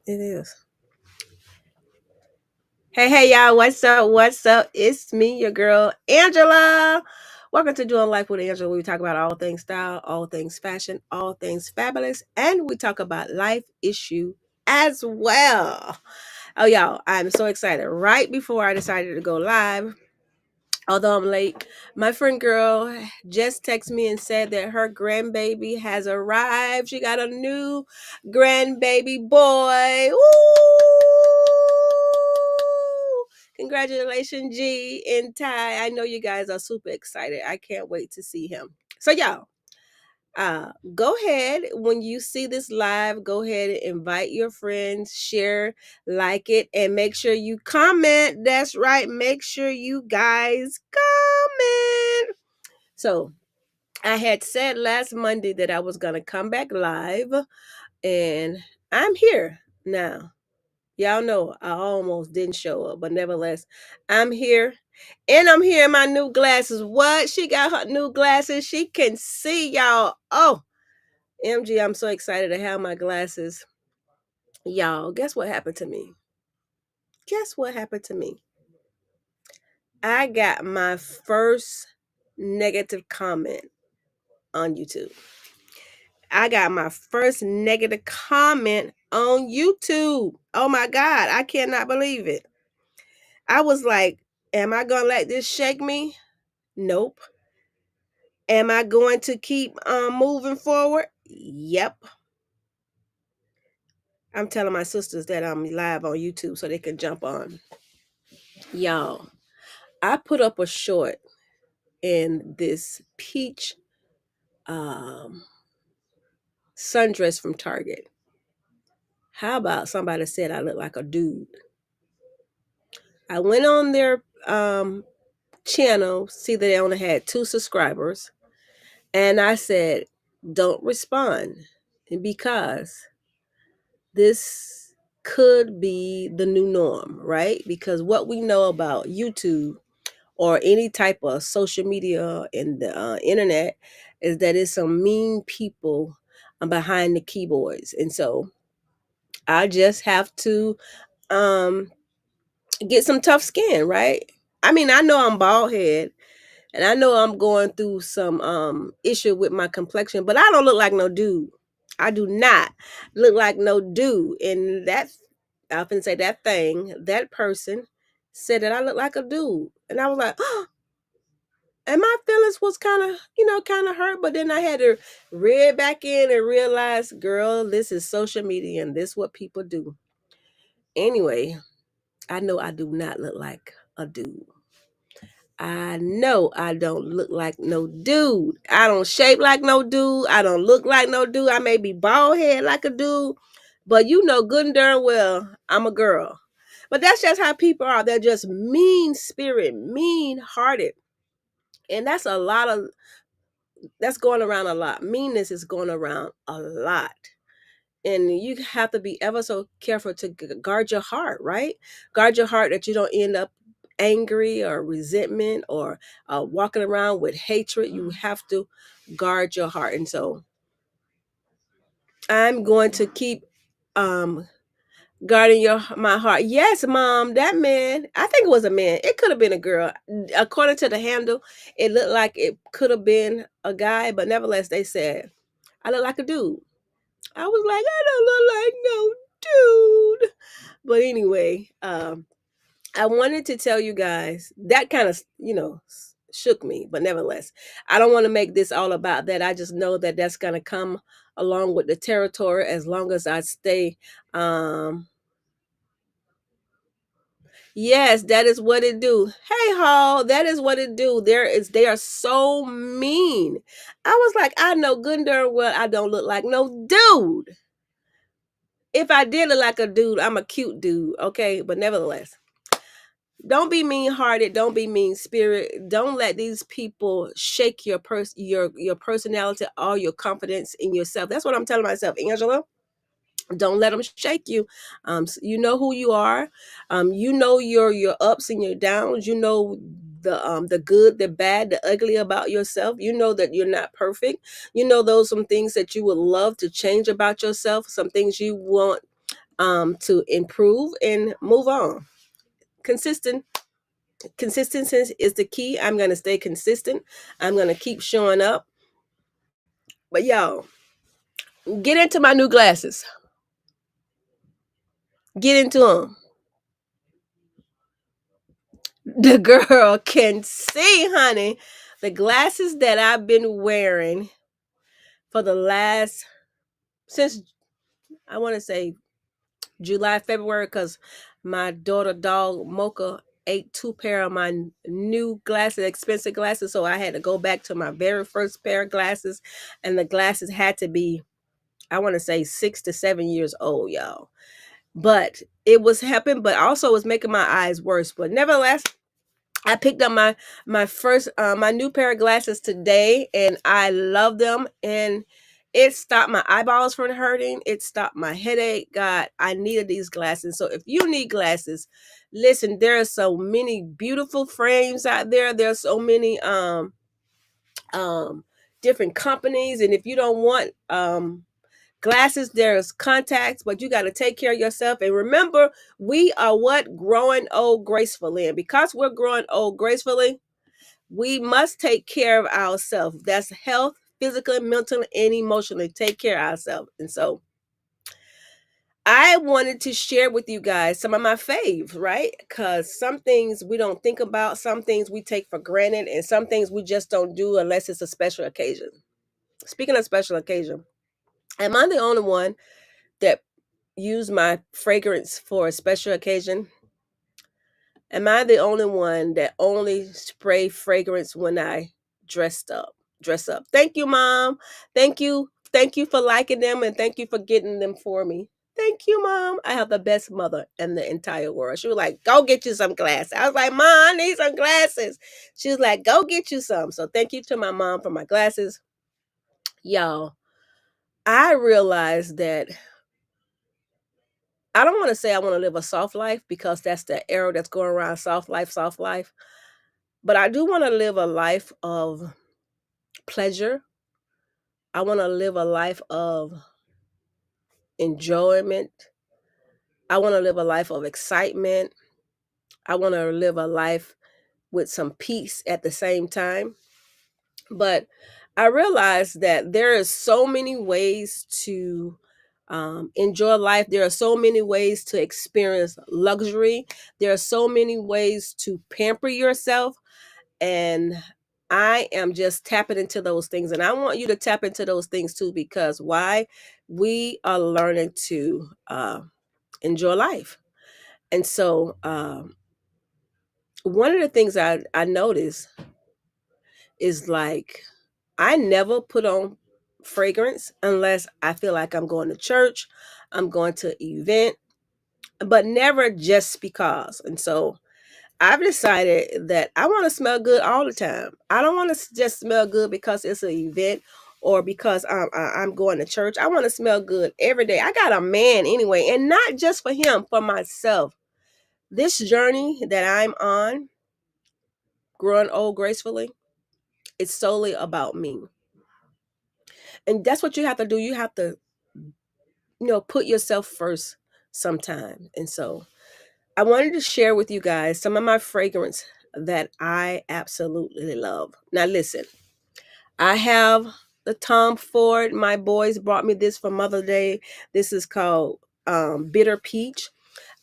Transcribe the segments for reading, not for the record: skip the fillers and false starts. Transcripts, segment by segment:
It is. Hey, y'all. What's up? What's up? It's me, your girl, Angela. Welcome to Doing Life with Angela. We talk about all things style, all things fashion, all things fabulous, and we talk about life issue as well. Oh, y'all, I'm so excited. Right before I decided to go live, although I'm late, my friend girl just texted me and said that her grandbaby has arrived. She got a new grandbaby boy. Ooh! Congratulations, G and Ty. I know you guys are super excited. I can't wait to see him. So, y'all, go ahead when you see this live, go ahead and invite your friends, share, like it, and make sure you comment. That's right, make sure you guys comment. So I had said last Monday that I was gonna come back live, and I'm here now. Y'all know I almost didn't show up, but nevertheless, I'm here. And I'm here in my new glasses. What? She got her new glasses. She can see, y'all. Oh, MG, I'm so excited to have my glasses. Y'all, guess what happened to me? Guess what happened to me? I got my first negative comment on YouTube. I got my first negative comment on YouTube. Oh my God, I cannot believe it. I was like, am I going to let this shake me? Nope. Am I going to keep moving forward? Yep. I'm telling my sisters that I'm live on YouTube so they can jump on. Y'all, I put up a short in this peach um, sundress from Target. How about somebody said I look like a dude? I went on their channel, see that they only had 2 subscribers, and I said, don't respond because this could be the new norm, right? Because what we know about YouTube or any type of social media and the internet is that it's some mean people behind the keyboards. And so I just have to um, get some tough skin, right? I mean, I know I'm bald head and I know I'm going through some issue with my complexion, but I don't look like no dude. I do not look like no dude. And that, I often say that person said that I look like a dude. And I was like, oh, and my feelings was kind of hurt, but then I had to read back in and realize, girl, this is social media and this what people do. Anyway, I know I do not look like a dude. I know I don't look like no dude. I don't shape like no dude. I don't look like no dude. I may be bald head like a dude, but you know good and darn well I'm a girl. But that's just how people are. They're just mean spirit, mean hearted. And that's going around a lot. Meanness is going around a lot. And you have to be ever so careful to guard your heart, right? Guard your heart that you don't end up angry or resentment or walking around with hatred. You have to guard your heart. And so I'm going to keep um, guarding my heart. Yes, mom, that man, I think it was a man. It could have been a girl. According to the handle, it looked like it could have been a guy, but nevertheless, they said, I look like a dude. I was like, I don't look like no dude. But anyway, I wanted to tell you guys that kind of, shook me. But nevertheless, I don't want to make this all about that. I just know that that's going to come along with the territory as long as I stay. Yes, that is what it do. Hey, Hall, that is what it do. They are so mean. I was like, I know good and darn well I don't look like no dude. If I did look like a dude, I'm a cute dude, okay? But nevertheless, don't be mean hearted. Don't be mean spirit. Don't let these people shake your personality or your confidence in yourself. That's what I'm telling myself, Angela. Don't let them shake you. You know who you are. You know your ups and your downs. You know the good, the bad, the ugly about yourself. You know that you're not perfect. You know those some things that you would love to change about yourself. Some things you want to improve and move on. Consistency is the key. I'm going to stay consistent. I'm going to keep showing up. But y'all, get into my new glasses. Get into them. The girl can see, honey. The glasses that I've been wearing for the last, since I want to say July, February, because my daughter dog Mocha ate 2 pair of my new glasses, expensive glasses. So I had to go back to my very first pair of glasses. And the glasses had to be, I want to say 6 to 7 years old, y'all. But it was helping, but also was making my eyes worse. But nevertheless, I picked up my first my new pair of glasses today, and I love them. And it stopped my eyeballs from hurting. It stopped my headache. God, I needed these glasses. So if you need glasses, listen. There are so many beautiful frames out there. There's so many um different companies, and if you don't want glasses, there's contacts, but you got to take care of yourself. And remember, we are what? Growing old gracefully. And because we're growing old gracefully, we must take care of ourselves. That's health, physically, mentally, and emotionally. Take care of ourselves. And so I wanted to share with you guys some of my faves, right? Because some things we don't think about, some things we take for granted, and some things we just don't do unless it's a special occasion. Speaking of special occasion, am I the only one that use my fragrance for a special occasion? Am I the only one that only spray fragrance when I dressed up? Dress up. Thank you, Mom. Thank you. Thank you for liking them, and thank you for getting them for me. Thank you, Mom. I have the best mother in the entire world. She was like, go get you some glasses. I was like, Mom, I need some glasses. She was like, go get you some. So thank you to my mom for my glasses. Y'all, I realized that I don't want to say I want to live a soft life, because that's the arrow that's going around, soft life, soft life. But I do want to live a life of pleasure. I want to live a life of enjoyment. I want to live a life of excitement. I want to live a life with some peace at the same time. But I realized that there is so many ways to enjoy life. There are so many ways to experience luxury. There are so many ways to pamper yourself. And I am just tapping into those things. And I want you to tap into those things too, because why? We are learning to enjoy life. And so one of the things I notice is like, I never put on fragrance unless I feel like I'm going to church, I'm going to an event, but never just because. And so I've decided that I want to smell good all the time. I don't want to just smell good because it's an event or because I'm going to church. I want to smell good every day. I got a man anyway, and not just for him, for myself. This journey that I'm on, growing old gracefully, it's solely about me. And that's what you have to do. You have to, put yourself first sometime. And so I wanted to share with you guys some of my fragrance that I absolutely love. Now, listen, I have the Tom Ford. My boys brought me this for Mother's Day. This is called Bitter Peach.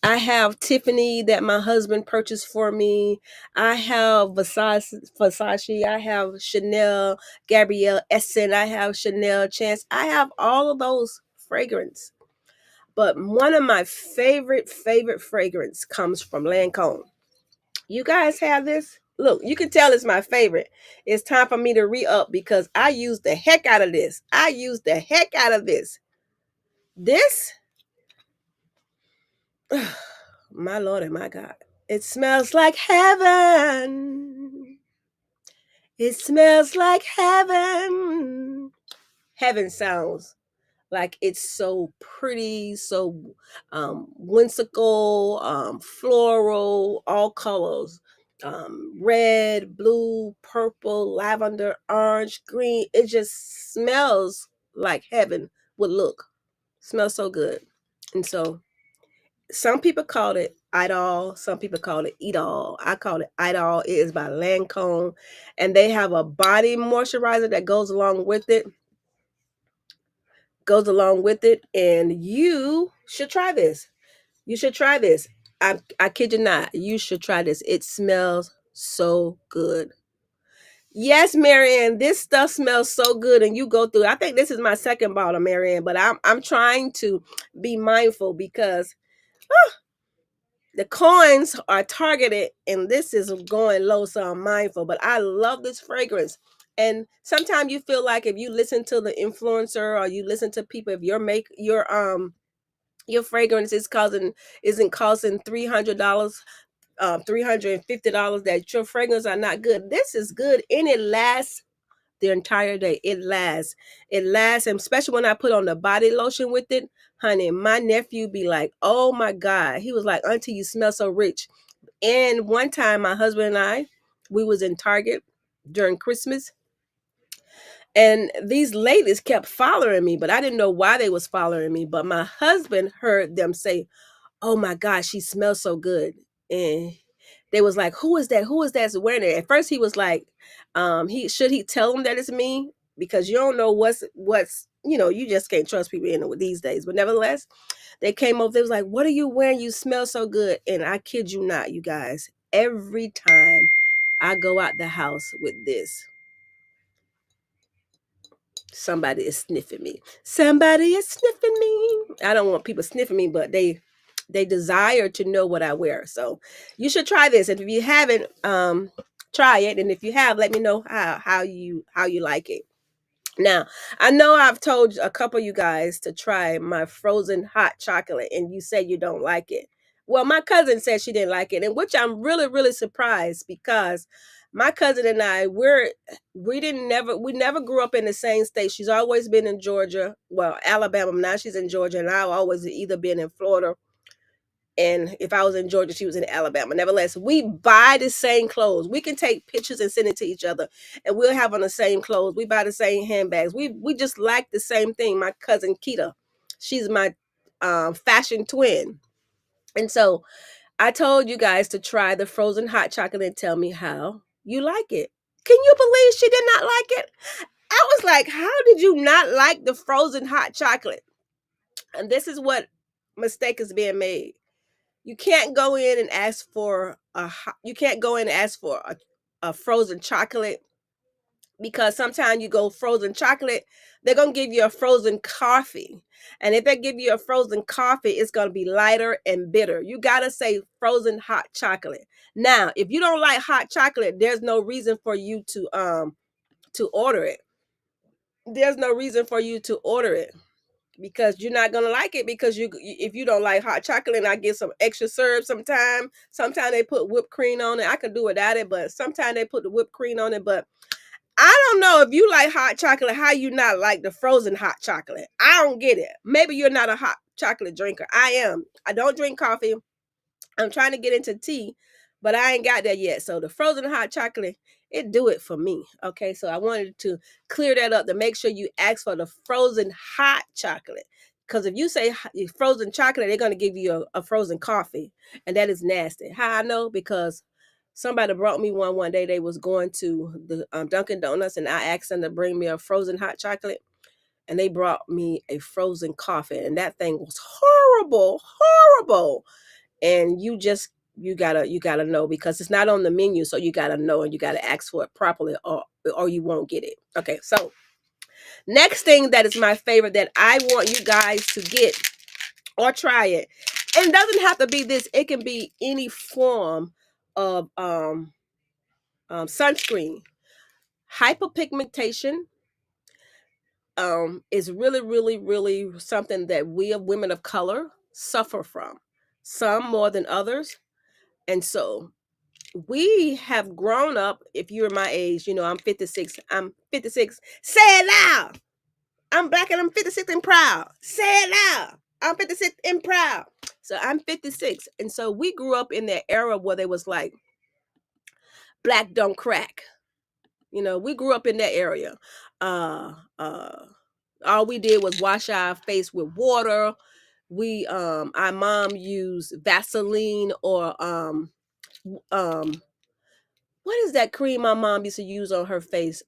I have Tiffany that my husband purchased for me. I have Versace. I have Chanel, Gabrielle Essen. I have Chanel Chance. I have all of those fragrance. But one of my favorite fragrance comes from Lancome. You guys have this? Look, you can tell it's my favorite. It's time for me to re-up because I use the heck out of this. I use the heck out of this. This, my Lord and my God. It smells like heaven. It smells like heaven. Heaven sounds like it's so pretty, so whimsical, floral, all colors, red, blue, purple, lavender, orange, green. It just smells like heaven would look. Smells so good. And so some people call it Idol, some people call it Eat All. I call it Idol. It is by Lancome, and they have a body moisturizer that goes along with it. And you should try this. You should try this. I kid you not. You should try this. It smells so good. Yes, Marianne, this stuff smells so good, and you go through. I think this is my second bottle, Marianne, but I'm trying to be mindful because the coins are targeted, and this is going low, so I'm mindful. But I love this fragrance. And sometimes you feel like if you listen to the influencer or you listen to people, if your fragrance isn't costing $300, $350, that your fragrance are not good. This is good, and it lasts the entire day. It lasts, and especially when I put on the body lotion with it, honey. My nephew be like, "Oh my God!" He was like, "Auntie, you smell so rich." And one time, my husband and I, we was in Target during Christmas, and these ladies kept following me, but I didn't know why they was following me. But my husband heard them say, "Oh my God, she smells so good." And they was like, "Who is that? Who is that's wearing it?" At first he was like, he tell them that it's me? Because you don't know what's you just can't trust people these days. But nevertheless, they came over, they was like, "What are you wearing? You smell so good." And I kid you not, you guys, every time I go out the house with this, somebody is sniffing me. Somebody is sniffing me. I don't want people sniffing me, but they desire to know what I wear. So you should try this. And if you haven't, try it. And if you have, let me know how you like it. Now, I know I've told a couple of you guys to try my frozen hot chocolate, and you say you don't like it. Well, my cousin said she didn't like it, and which I'm really, really surprised, because my cousin and I, we never grew up in the same state. She's always been in Georgia, well, Alabama. Now she's in Georgia, and I've always either been in Florida, and if I was in Georgia, she was in Alabama. Nevertheless, we buy the same clothes. We can take pictures and send it to each other, and we'll have on the same clothes. We buy the same handbags. We just like the same thing. My cousin Kita, she's my fashion twin, and so I told you guys to try the frozen hot chocolate and tell me how you like it. Can you believe she did not like it? I was like, how did you not like the frozen hot chocolate? And this is what mistake is being made. You can't go in and ask for a frozen chocolate, because sometimes you go frozen chocolate, they're gonna give you a frozen coffee. And if they give you a frozen coffee, it's gonna be lighter and bitter. You gotta say frozen hot chocolate. Now, if you don't like hot chocolate, there's no reason for you to order it. There's no reason for you to order it, because you're not gonna like it, because if you don't like hot chocolate, and I get some extra syrup sometimes they put whipped cream on it. I can do without it, but sometimes they put the whipped cream on it. But I don't know, if you like hot chocolate, how you not like the frozen hot chocolate? I don't get it. Maybe you're not a hot chocolate drinker. I am. I don't drink coffee. I'm trying to get into tea, but I ain't got that yet. So the frozen hot chocolate, it do it for me. Okay, so I wanted to clear that up, to make sure you ask for the frozen hot chocolate. Because if you say frozen chocolate, they're going to give you a frozen coffee, and that is nasty. How I know? Because somebody brought me one day. They was going to the Dunkin' Donuts, and I asked them to bring me a frozen hot chocolate, and they brought me a frozen coffee, and that thing was horrible, horrible. And you gotta know, because it's not on the menu, so you gotta know, and you gotta ask for it properly, or you won't get it. Okay, so next thing that is my favorite, that I want you guys to get or try it, and it doesn't have to be this, it can be any form of sunscreen. Hyperpigmentation is really, really, really something that we, of women of color, suffer from, some more than others. And so we have grown up. If you're my age, I'm 56. I'm 56. Say it loud. I'm black and I'm 56 and proud. Say it loud. I'm 56 and proud. So I'm 56. And so we grew up in that era where they was like, black don't crack. We grew up in that area. Uh, uh, all we did was wash our face with water. our mom used Vaseline or what is that cream my mom used to use on her face?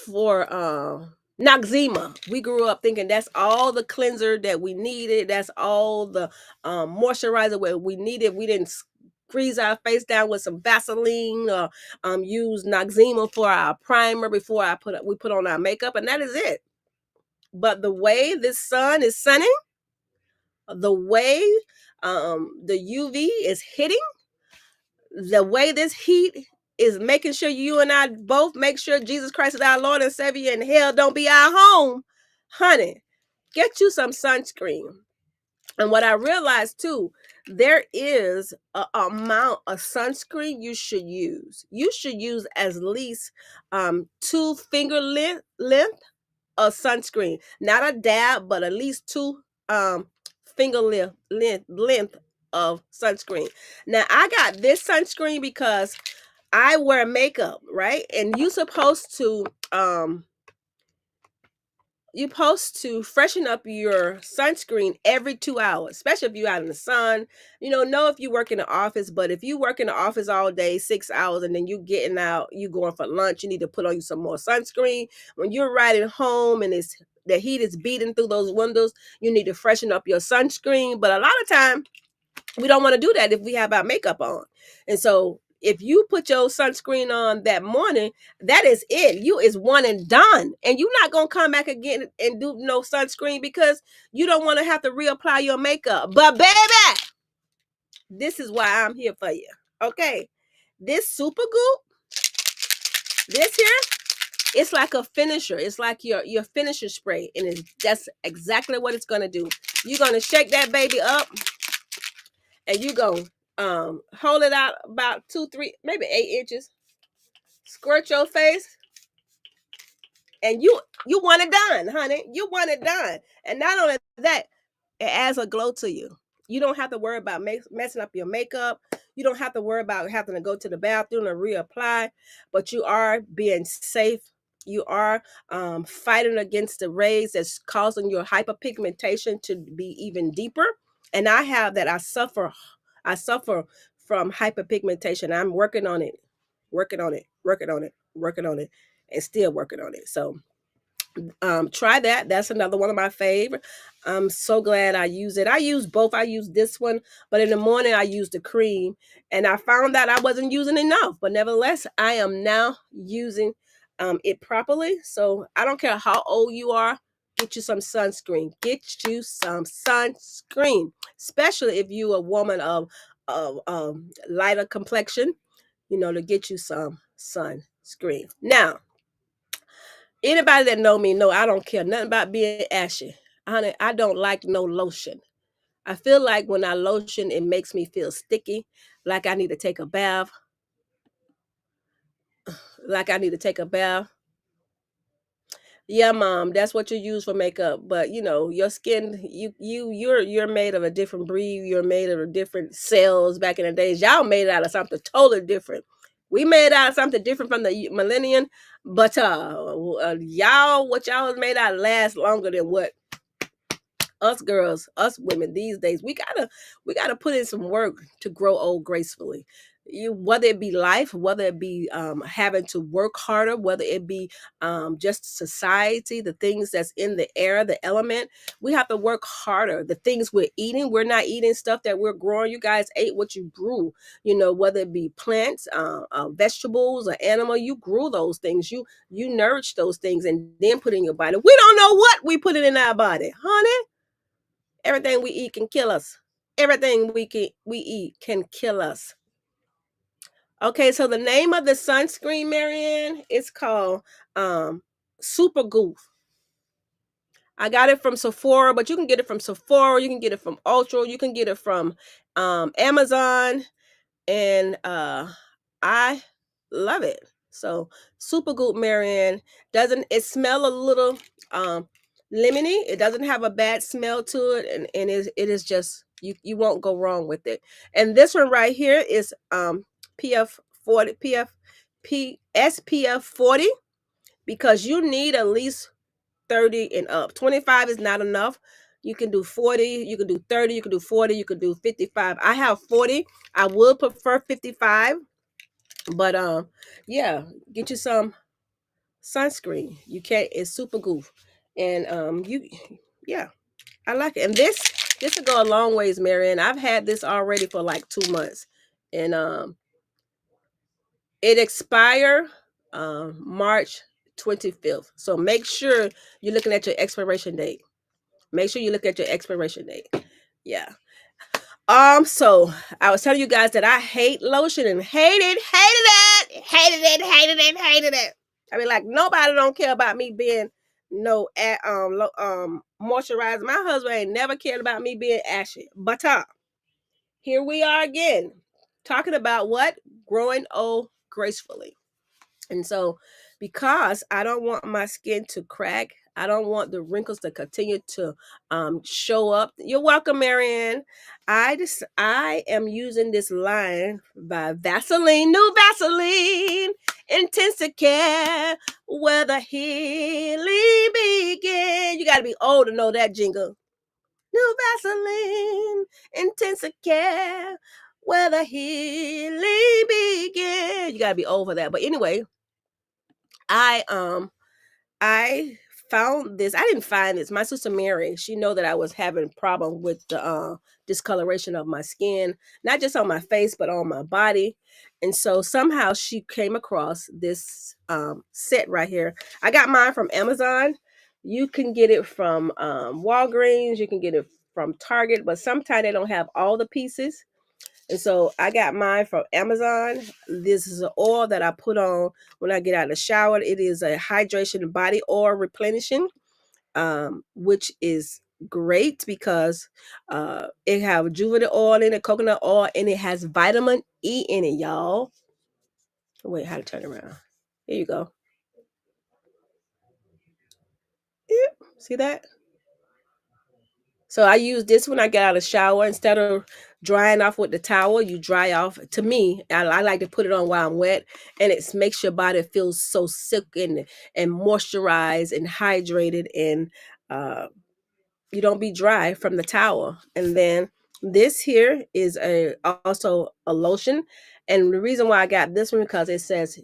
For Noxzema. We grew up thinking that's all the cleanser that we needed. That's all the moisturizer that we needed. We didn't squeeze our face down with some Vaseline or use Noxzema for our primer before we put on our makeup, and that is it. But the way this sun is sunning, the way the UV is hitting, the way this heat is making sure you and I both make sure Jesus Christ is our Lord and Savior and hell don't be our home, honey, get you some sunscreen. And what I realized too, there is a amount of sunscreen you should use. You should use at least 2 finger length of sunscreen, not a dab, but at least 2 finger length of sunscreen. Now I got this sunscreen because I wear makeup, right? And you're supposed to freshen up your sunscreen every 2 hours, especially if you're out in the sun. Know if you work in the office, but if you work in the office all day, 6 hours, and then you getting out, you going for lunch, you need to put on you some more sunscreen. When you're riding home and the heat is beating through those windows, you need to freshen up your sunscreen. But a lot of time, we don't want to do that if we have our makeup on. And so if you put your sunscreen on that morning, that is it. You is one and done. And you're not going to come back again and do no sunscreen because you don't want to have to reapply your makeup. But baby, this is why I'm here for you. Okay. This Super Goop, this here, it's like a finisher. It's like your finisher spray. And that's exactly what it's going to do. You're going to shake that baby up. And you go hold it out about 2, 3, maybe 8 inches. Squirt your face, and you want it done, honey. You want it done. And not only that, it adds a glow to you. You don't have to worry about messing up your makeup. You don't have to worry about having to go to the bathroom and reapply, but you are being safe. You are fighting against the rays that's causing your hyperpigmentation to be even deeper. And I have that. I suffer from hyperpigmentation. I'm working on it, working on it, working on it, working on it, and still working on it. So try that. That's another one of my favorite. I'm so glad I use it. I use both. I use this one, but in the morning I use the cream, and I found that I wasn't using enough. But nevertheless, I am now using it properly. So I don't care how old you are. Get you some sunscreen. Get you some sunscreen, especially if you a woman of lighter complexion. To get you some sunscreen. Now, anybody that know me know I don't care nothing about being ashy. Honey, I don't like no lotion. I feel like when I lotion, it makes me feel sticky, like I need to take a bath. Like I need to take a bath. Yeah, mom, that's what you use for makeup. But your skin, you're made of a different breed. You're made of a different cells. Back in the days, y'all made it out of something totally different. We made out of something different from the millennium, but y'all, what y'all was made out of lasts longer than what us girls, us women these days, we gotta put in some work to grow old gracefully. Whether it be life, whether it be having to work harder, whether it be just society, the things that's in the air, the element, we have to work harder. The things we're not eating stuff that we're growing. You guys ate what you grew. Whether it be plants, vegetables, or animal, you grew those things. You nourished those things and then put in your body. We don't know what we put it in our body, honey. Everything we eat can kill us. Everything we eat can kill us. Okay, so the name of the sunscreen, Marianne, it's called Super Goof. I got it from Sephora, but you can get it from Sephora. You can get it from Ultra. You can get it from Amazon, and I love it. So Super Goop, Marianne, doesn't it smell a little lemony? It doesn't have a bad smell to it, and it is just you won't go wrong with it. And this one right here is PF 40 SPF 40, because you need at least 30 and up. 25 is not enough. You can do 40, you can do 30, you can do 40, you can do 55. I have 40. I would prefer 55, but yeah, get you some sunscreen. You can't, it's super goof. And you yeah, I like it. And this will go a long ways, Marianne. I've had this already for like 2 months. And it expire March 25th. So make sure you're looking at your expiration date. Make sure you look at your expiration date. Yeah. So I was telling you guys that I hate lotion and hated it. I mean, like nobody don't care about me being no moisturized. My husband ain't never cared about me being ashy. But here we are again, talking about what? Growing old gracefully. And so, because I don't want my skin to crack, I don't want the wrinkles to continue to show up. You're welcome, Marianne. I am using this line by Vaseline, new Vaseline, Intensicare, where the healing begin. You got to be old to know that jingle. New Vaseline, Intensicare, where the healing begin. You got to be old for that. But anyway, I found this. I didn't find this. My sister Mary, she know that I was having a problem with the discoloration of my skin, not just on my face but on my body. And so somehow she came across this set right here. I got mine from Amazon. You can get it from Walgreens, you can get it from Target, but sometimes they don't have all the pieces. And so I got mine from Amazon. This is an oil that I put on when I get out of the shower. It is a hydration body oil replenishing, which is great because it have juvenile oil in it, coconut oil, and it has vitamin E in it, y'all. Wait, how to turn it around? Here you go. See that? So I use this when I get out of the shower. Instead of drying off with the towel, you dry off. To me, I like to put it on while I'm wet, and it makes your body feel so silky and moisturized and hydrated, and uh, you don't be dry from the towel. And then this here is also a lotion, and the reason why I got this one because it says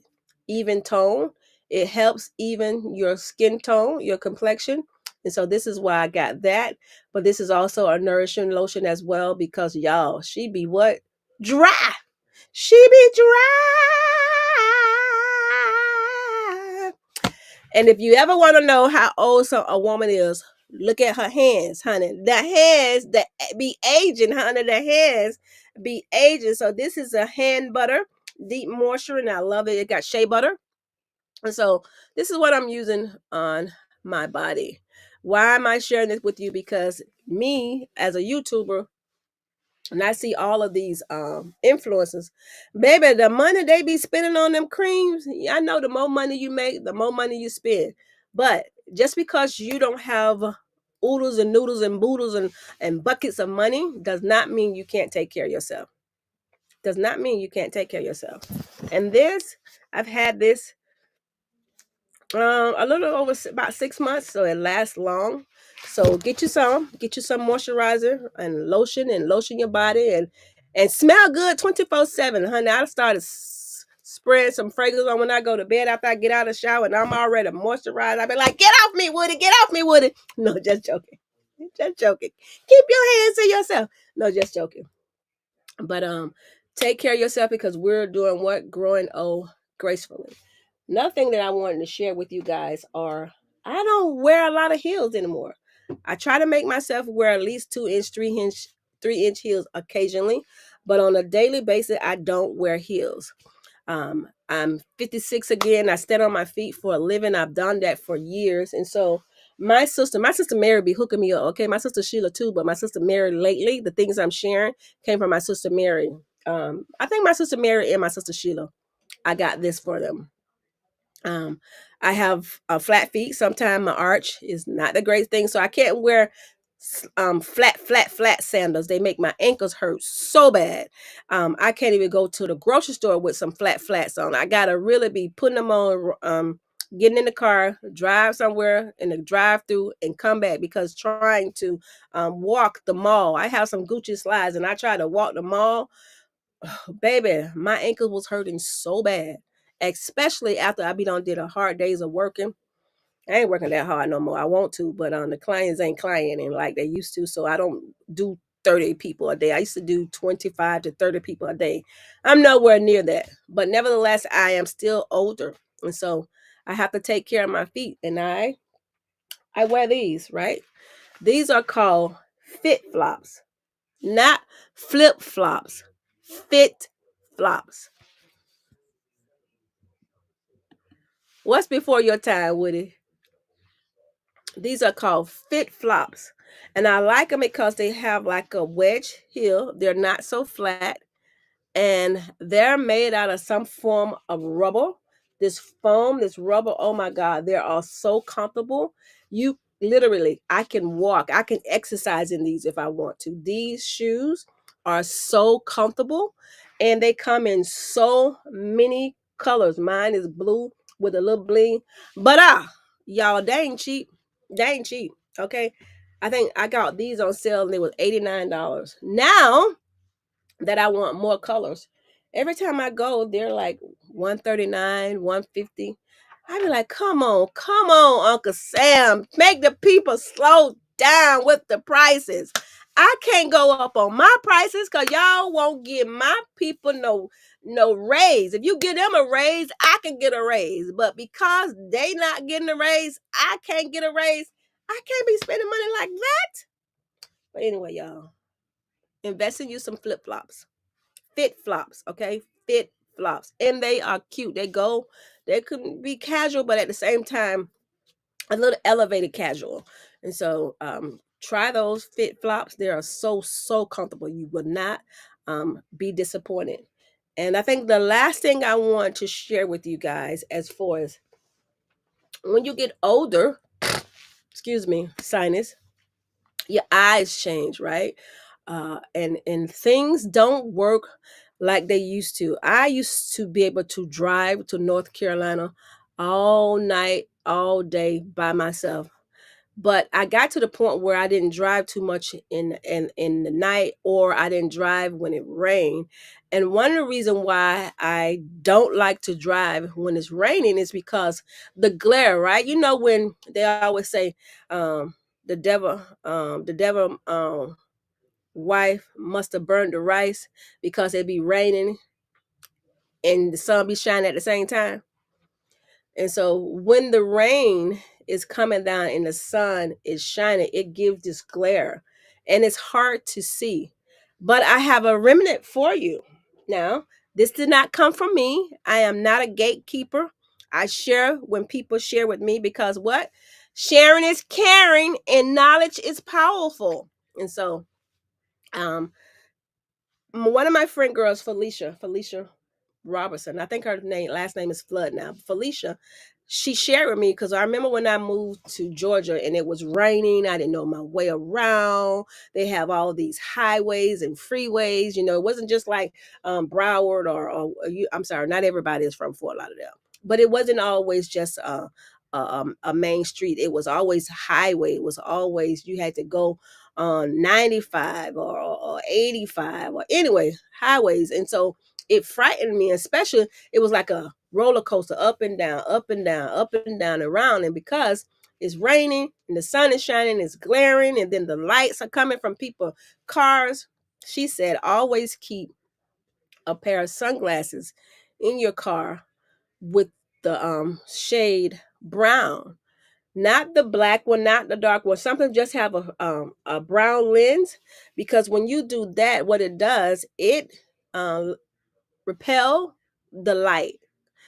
even tone. It helps even your skin tone, your complexion. And so this is why I got that. But this is also a nourishing lotion as well because y'all, she be what? Dry. She be dry. And if you ever want to know how old a woman is, look at her hands, honey. The hands that be aging, honey. The hands be aging. So this is a hand butter, deep moisture, and I love it. It got shea butter. And so this is what I'm using on my body. Why am I sharing this with you? Because me as a YouTuber, and I see all of these influencers, baby, the money they be spending on them creams, I know the more money you make, the more money you spend. But just because you don't have oodles and noodles and boodles and buckets of money does not mean you can't take care of yourself. Does not mean you can't take care of yourself. And this, I've had this a little over about 6 months, so it lasts long. So get you some moisturizer and lotion your body and smell good 24/7, honey. I started spraying some fragrance on when I go to bed after I get out of the shower, and I'm already moisturized. I be like, get off me, Woody, get off me, Woody. No, just joking, just joking. Keep your hands to yourself. No, just joking. But take care of yourself because we're doing what? Growing old gracefully. Another thing that I wanted to share with you guys are I don't wear a lot of heels anymore. I try to make myself wear at least 2 inch, 3 inch heels occasionally, but on a daily basis, I don't wear heels. I'm 56 again. I stand on my feet for a living. I've done that for years, and so my sister Mary be hooking me up. Okay, my sister Sheila too, but my sister Mary lately, the things I'm sharing came from my sister Mary. I think my sister Mary and my sister Sheila. I got this for them. Um, I have flat feet. Sometimes my arch is not the great thing, so I can't wear flat sandals. They make my ankles hurt so bad. I can't even go to the grocery store with some flat flats on. I gotta really be putting them on getting in the car, drive somewhere in the drive-through, and come back because trying to walk the mall. I have some Gucci slides, and I tried to walk the mall. Baby, my ankle was hurting so bad, especially after I be done did a hard days of working. I ain't working that hard no more. I want to, but the clients ain't clienting like they used to, so I don't do 30 people a day. I used to do 25 to 30 people a day. I'm nowhere near that. But nevertheless, I am still older. And so I have to take care of my feet. And I wear these, right? These are called fit flops, not flip flops. Fit flops. What's before your time, Woody? These are called fit flops. And I like them because they have like a wedge heel. They're not so flat. And they're made out of some form of rubber. This foam, this rubber, oh my God, they are so comfortable. You literally, I can walk, I can exercise in these if I want to. These shoes are so comfortable and they come in so many colors. Mine is blue with a little bling, but y'all, they ain't cheap. They ain't cheap. Okay. I think I got these on sale and they was $89. Now that I want more colors. Every time I go, they're like 139, 150. I be like, come on, Uncle Sam. Make the people slow down with the prices. I can't go up on my prices because y'all won't give my people no raise. If you give them a raise, I can get a raise. But because they not getting a raise, I can't get a raise. I can't be spending money like that. But anyway, y'all, invest in you some flip flops. Fit flops, okay? Fit flops. And they are cute. They could be casual, but at the same time, a little elevated casual. And so try those fit flops. They are so comfortable. You will not be disappointed. And I think the last thing I want to share with you guys as far as when you get older, excuse me, sinus, your eyes change, right? And things don't work like they used to. I used to be able to drive to North Carolina all night, all day by myself. But I got to the point where I didn't drive too much in the night, or I didn't drive when it rained. And one of the reasons why I don't like to drive when it's raining is because the glare, right? You know when they always say the devil wife must have burned the rice because it be raining and the sun be shining at the same time. And so when the rain is coming down and the sun is shining, it gives this glare and it's hard to see. But I have a remnant for you. Now, this did not come from me. I am not a gatekeeper. I share when people share with me because what? Sharing is caring and knowledge is powerful. And so, um, one of my friend girls, Felicia Robertson, I think her last name is Flood now. Felicia, she shared with me because I remember when I moved to Georgia and it was raining. I didn't know my way around. They have all these highways and freeways. You know, it wasn't just like Broward I'm sorry, not everybody is from Fort Lauderdale, but it wasn't always just a main street. It was always highway. It was always you had to go on 95 or 85 or anyway highways, and so it frightened me, especially it was like a roller coaster, up and down, up and down, up and down, around. And because it's raining and the sun is shining, it's glaring, and then the lights are coming from people cars, she said always keep a pair of sunglasses in your car with the shade brown, not the black one, not the dark one. Something just have a brown lens, because when you do that, what it does, it um, repel the light.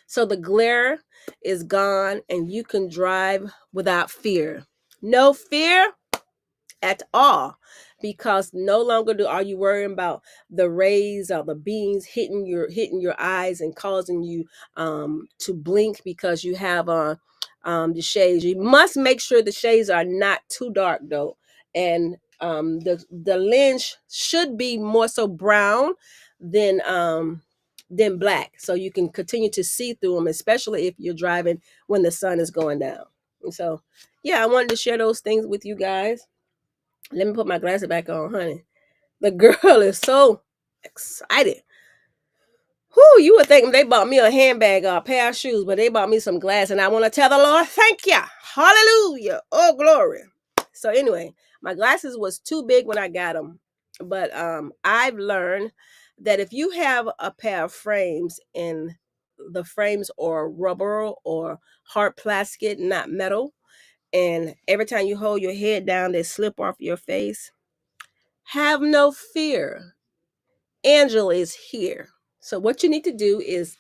So the glare is gone and you can drive without fear. No fear at all, because no longer are you worrying about the rays or the beams hitting your eyes and causing you to blink because you have on the shades. You must make sure the shades are not too dark though, and the lens should be more so brown than than black, so you can continue to see through them, especially if you're driving when the sun is going down. And so, yeah, I wanted to share those things with you guys. Let me put my glasses back on, honey. The girl is so excited. Who you would think they bought me a handbag or a pair of shoes, but they bought me some glass, and I want to tell the Lord, thank you, hallelujah, oh glory. So anyway, my glasses was too big when I got them, but I've learned that if you have a pair of frames and the frames are rubber or hard plastic, not metal, and every time you hold your head down, they slip off your face. Have no fear. Angela is here. So what you need to do is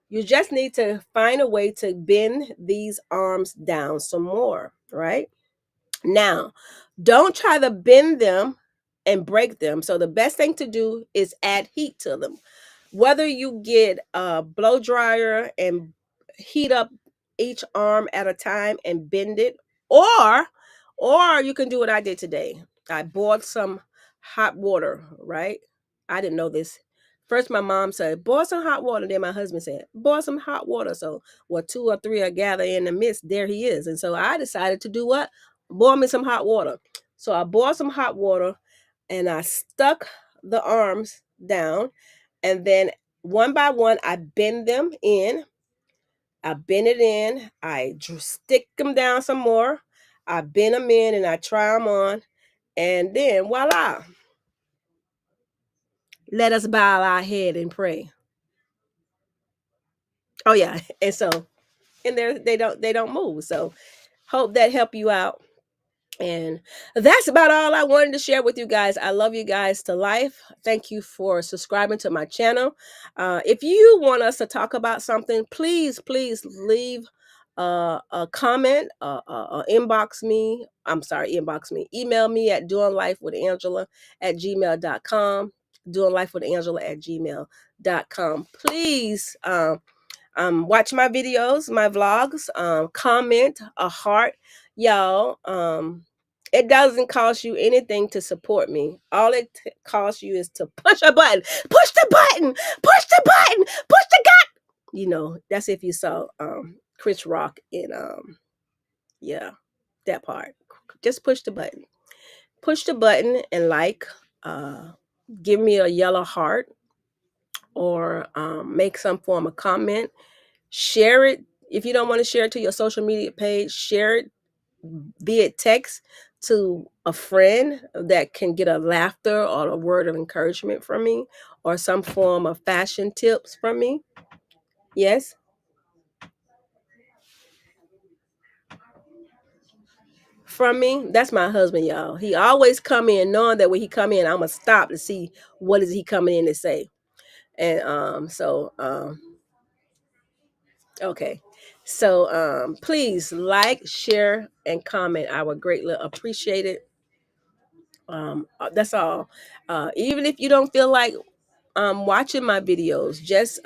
you just need to find a way to bend these arms down some more, right? Now, don't try to bend them and break them. So the best thing to do is add heat to them. Whether you get a blow dryer and heat up each arm at a time and bend it, or you can do what I did today. I boiled some hot water, right? I didn't know this. First, my mom said, boil some hot water. Then my husband said, boil some hot water. So, what two or three are gathered in the midst, there he is. And so I decided to do what? Boil me some hot water. So I boiled some hot water and I stuck the arms down. And then one by one, I bend them in. I bend it in. I stick them down some more. I bend them in and I try them on. And then voila. Let us bow our head and pray. Oh yeah. And so and they don't move. So hope that help you out. And that's about all I wanted to share with you guys. I love you guys to life. Thank you for subscribing to my channel. If you want us to talk about something, please leave a comment, inbox me. I'm sorry, inbox me. Email me at doinglifewithangela@gmail.com. Doinglifewithangela@gmail.com. Please watch my videos, my vlogs, comment a heart, y'all. It doesn't cost you anything to support me. All it costs you is to push a button, push the button, push the button, push the gut. You know, that's if you saw Chris Rock in yeah, that part. Just push the button. Push the button and give me a yellow heart or make some form of comment. Share it. If you don't want to share it to your social media page, share it via text to a friend that can get a laughter or a word of encouragement from me or some form of fashion tips from me. Yes. From me. That's my husband, y'all. He always come in knowing that when he come in, I'm gonna stop to see what is he coming in to say. And okay. So please like, share, and comment. I would greatly appreciate it. That's all. Even if you don't feel like watching my videos, just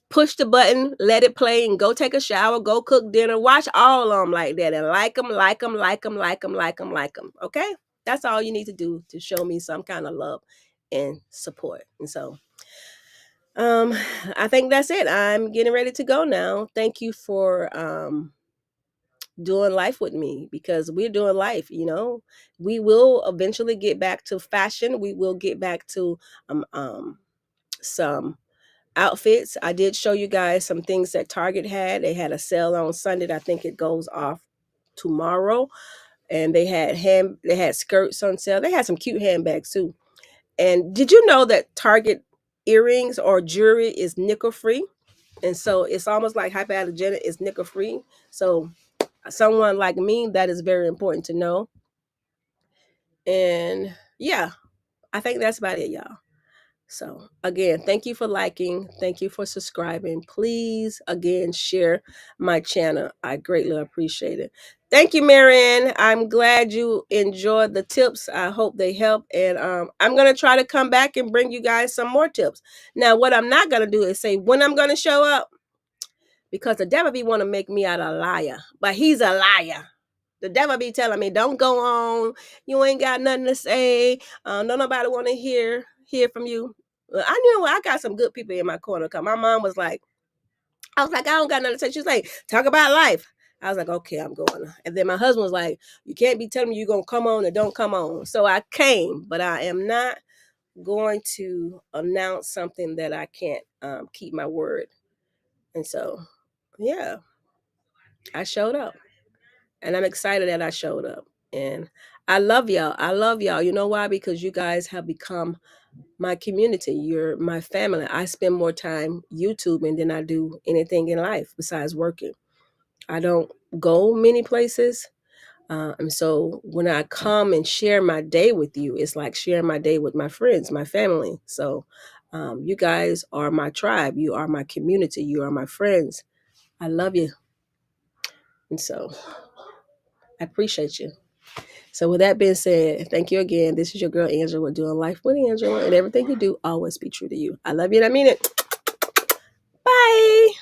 push the button, let it play, and go take a shower, go cook dinner, watch all of them like that, and like them, like them, like them, like them, like them, like them. Okay, that's all you need to do to show me some kind of love and support. And so, um, I think that's it. I'm getting ready to go now. Thank you for doing life with me, because we're doing life. We will eventually get back to fashion. We will get back to some outfits. I did show you guys some things that Target had. They had a sale on Sunday. I think it goes off tomorrow. And they had skirts on sale. They had some cute handbags too. And did you know that Target earrings or jewelry is nickel free? And so it's almost like hypoallergenic is nickel free. So someone like me, that is very important to know. And yeah, I think that's about it, y'all. So again, thank you for liking. Thank you for subscribing. Please, again, share my channel. I greatly appreciate it. Thank you, Marianne. I'm glad you enjoyed the tips. I hope they help. And I'm going to try to come back and bring you guys some more tips. Now, what I'm not going to do is say when I'm going to show up, because the devil be want to make me out a liar. But he's a liar. The devil be telling me, don't go on. You ain't got nothing to say. Don't nobody want to hear. hear from you. Well, I knew I got some good people in my corner. Cause my mom was like, I was like, I don't got nothing to say. She was like, talk about life. I was like, okay, I'm going. And then my husband was like, you can't be telling me you're going to come on and don't come on. So I came, but I am not going to announce something that I can't keep my word. And so, yeah, I showed up. And I'm excited that I showed up. And I love y'all. I love y'all. You know why? Because you guys have become my community. You're my family. I spend more time YouTubing than I do anything in life besides working. I don't go many places. And so when I come and share my day with you, it's like sharing my day with my friends, my family. So you guys are my tribe. You are my community. You are my friends. I love you. And so I appreciate you. So with that being said, thank you again. This is your girl Angela doing Life with Angela, and everything you do always be true to you. I love you and I mean it. Bye.